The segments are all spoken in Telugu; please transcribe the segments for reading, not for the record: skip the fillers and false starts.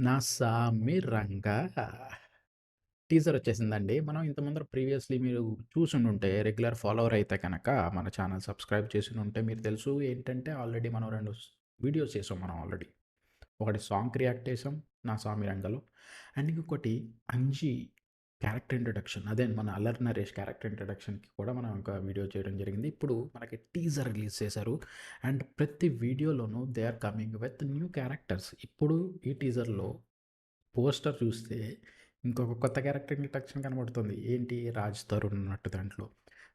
నా సామి రంగా టీజర్ వచ్చేసిందండి. మనం ఇంత ముందర ప్రీవియస్‌లీ మీరు చూసుండుంటే రెగ్యులర్ ఫాలోవర్ అయితే కనక మన ఛానల్ సబ్స్క్రైబ్ చేసునుంటే మీకు తెలుసు ఏంటంటే ఆల్రెడీ మనం 2 వీడియోస్ చేసాం మనం ఆల్రెడీ. ఒకటి సాంగ్‌కి రియాక్ట్ చేసాం 'నా సామి రంగ'లో. అండ్ ఇంకొకటి 'అంజి' క్యారెక్టర్ ఇంట్రొడక్షన్ అదే మన 'అల్లరి నరేష్' క్యారెక్టర్ ఇంట్రొడక్షన్‌కి కూడా మనం ఒక వీడియో చేయడం జరిగింది. ఇప్పుడు మనకి టీజర్ రిలీజ్ చేశారు. అండ్ ప్రతి వీడియోలోనూ they are coming with new characters. ఇప్పుడు ఈ టీజర్‌లో పోస్టర్ చూస్తే ఇంకొక కొత్త క్యారెక్టర్ ఇంట్రడక్షన్ కనబడుతుంది. ఏంటి 'రాజ్ తరుణ్' ఉన్నట్టు దాంట్లో.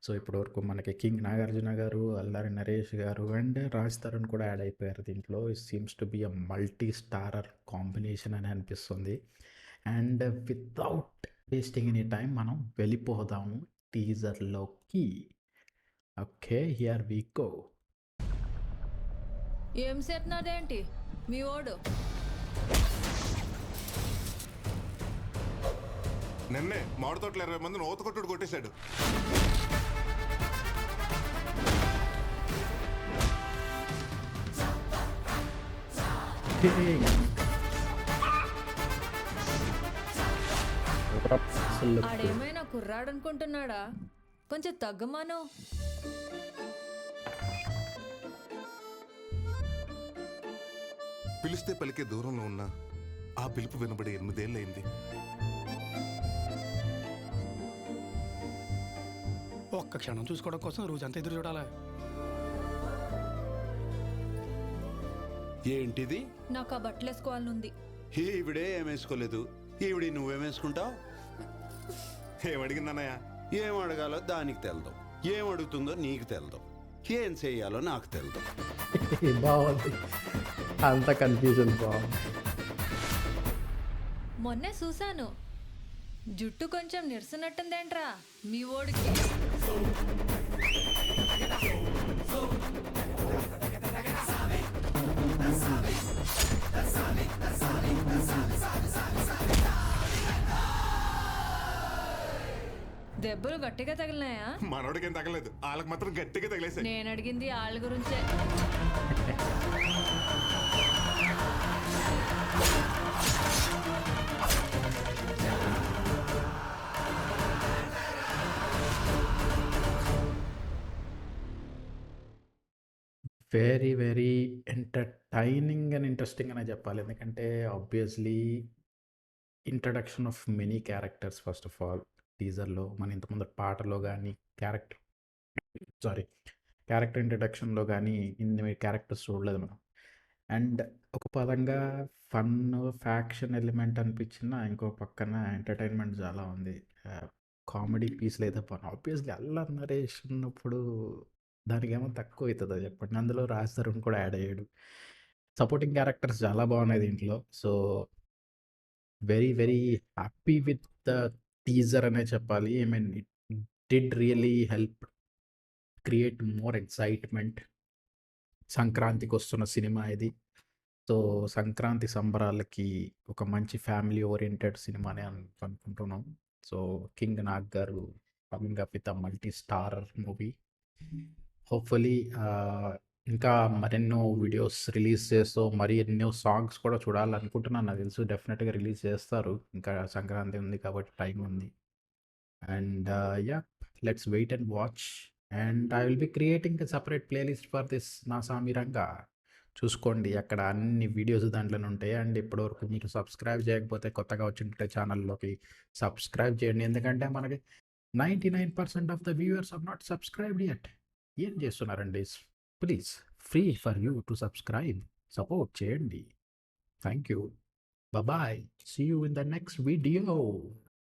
సో, ఇప్పటివరకు మనకి 'కింగ్ నాగార్జున' గారు, 'అల్లరి నరేష్' గారు అండ్ 'రాజ్ తరుణ్' కూడా యాడ్ అయిపోయారు దీంట్లో. It seems to be a multi starrer combination అని అనిపిస్తుంది. And without wasting any time మనం వెళ్ళిపోదాము టీజర్‌లోకి. ఓకే. Here we go. ఏం చేస్తున్నాడేంటి మీ ఓడు? నిన్నే మామిడి తోటలో 20 మందిని ఊత కొట్టుడు కొట్టేశాడు. ఆడేమైనా కుర్రాడనుకుంటున్నాడా? కొంచెం తగ్గమాను. పిలిస్తే పలికే దూరంలో ఉన్న ఆ పిలుపు వినబడి 8 ఏళ్ళయింది. ఒక్క క్షణం చూసుకోవడం కోసం రోజంతా ఎదురు చూడాలా? ఏంటిది? నాకు ఆ బట్టలు వేసుకోవాలనుంది. ఈవిడే ఏమేసుకోలేదు, ఈవిడి నువ్వేమేసుకుంటావు? ఏమడిగిందన్నయ్య? ఏం అడగాలో దానికి తెలదు, ఏం అడుగుతుందో నీకు తెలదు, ఏం చెయ్యాలో నాకు తెలదు. బాగుంది. అంత కన్ఫ్యూజన్ బాగుంది. మొన్నే చూశాను, జుట్టు కొంచెం నిరసనట్టుందేంట్రా మీ ఓడికి? దెబ్బలు గట్టిగా తగిలినాయా? మనోడికేం తగలేదు, వాళ్ళకి మాత్రం గట్టిగా తగిలేసాయి. నేను అడిగింది వాళ్ళ గురించే. Very, very entertaining and interesting అనే చెప్పాలి. ఎందుకంటే ఆబ్వియస్‌లీ introduction of many characters first of all టీజర్‌లో. మన ఇంతకుముందు పాటలో గానీ, క్యారెక్టర్ సారీ క్యారెక్టర్ ఇంట్రడక్షన్‌లో గానీ ఇన్ని క్యారెక్టర్స్ చూడలేదు మనం. అండ్ ఒక పరంగా ఫన్, ఫ్యాక్షన్ ఎలిమెంట్ అనిపించినా ఇంకో పక్కన ఎంటర్‌టైన్‌మెంట్ చాలా ఉంది. కామెడీ పీస్ లేదా ఫన్. ఆబ్వియస్‌లీ 'అల్లరి నరేష్' ఉన్నప్పుడు దానికేమో తక్కువైతదా చెప్పండి. అందులో 'రాజ్ తరుణ్' కూడా యాడ్ అయ్యాడు. సపోర్టింగ్ క్యారెక్టర్స్ చాలా బాగున్నాయి దీంట్లో. So, very, very happy with the teaser అనే చెప్పాలి. I mean it did really help create more excitement. సంక్రాంతికొస్తున్న సినిమా ఇది. సో, సంక్రాంతి సంబరాలకి ఒక మంచి ఫ్యామిలీ ఓరియెంటెడ్ సినిమానే అనుకుంటున్నాం. సో, 'కింగ్ నాగ్' గారు coming up with a multi starrer movie. Hopefully ఇంకా మరెన్నో వీడియోస్ రిలీజ్ చేస్తూ, మరి ఎన్నో సాంగ్స్ కూడా చూడాలనుకుంటున్నాను. నాకు తెలుసు డెఫినెట్‌గా రిలీజ్ చేస్తారు. ఇంకా సంక్రాంతి ఉంది కాబట్టి టైం ఉంది. And yeah! Let's wait and watch. And I will be creating a separate playlist for this 'Naa Saami Ranga'. చూసుకోండి అక్కడ అన్ని వీడియోస్ దాంట్లోనే ఉంటాయి. అండ్ ఇప్పటివరకు మీరు సబ్స్క్రైబ్ చేయకపోతే కొత్తగా వచ్చింటే ఛానల్‌లోకి సబ్స్క్రైబ్ చేయండి. ఎందుకంటే మనకి 99% of the viewers are not subscribed yet. ఏం చేస్తున్నారండి? Please free for you to subscribe. Support చేయండి. Thank you. Bye. See you in the next video.